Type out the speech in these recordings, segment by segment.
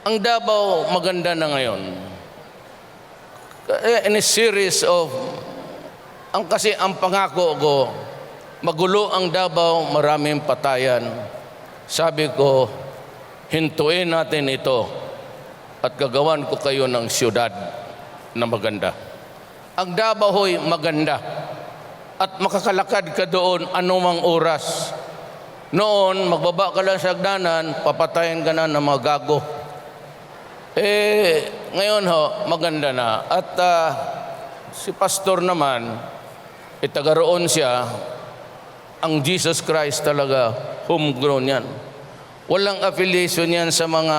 Ang Davao maganda na ngayon. In a series of, kasi ang pangako ko, magulo ang Davao, maraming patayan. Sabi ko, hintuin natin ito at gagawan ko kayo ng siyudad na maganda. Ang Davao ho'y maganda at makakalakad ka doon anumang oras. Noon, magbaba ka lang sa hagdanan, papatayin ka na ng mga gago. Ngayon maganda na. At si pastor naman, taga roon siya, ang Jesus Christ talaga, homegrown yan. Walang affiliation yan sa mga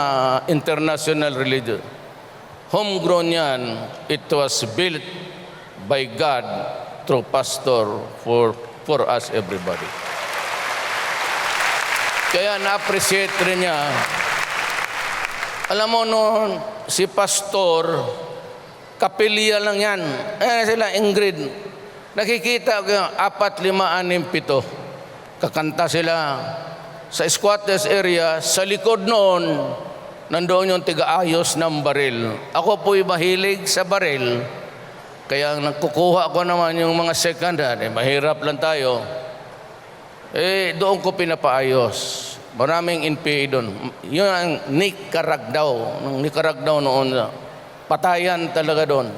international religion. Homegrown yan. It was built by God through pastor for us everybody. Kaya na-appreciate rin niya. Alam mo noon, si pastor, kapilya lang yan. Sila, Ingrid, nakikita ko yung 4, 5, 6, 7. Kakanta sila sa squatters area. Sa likod noon, nandoon yung tiga-ayos ng baril. Ako po'y mahilig sa baril. Kaya nagkukuha ko naman yung mga second hand. Mahirap lang tayo. Doon ko pinapaayos. Maraming NPA doon. Yun ang Nicaragdao. Nung Nicaragdao noon, patayan talaga doon.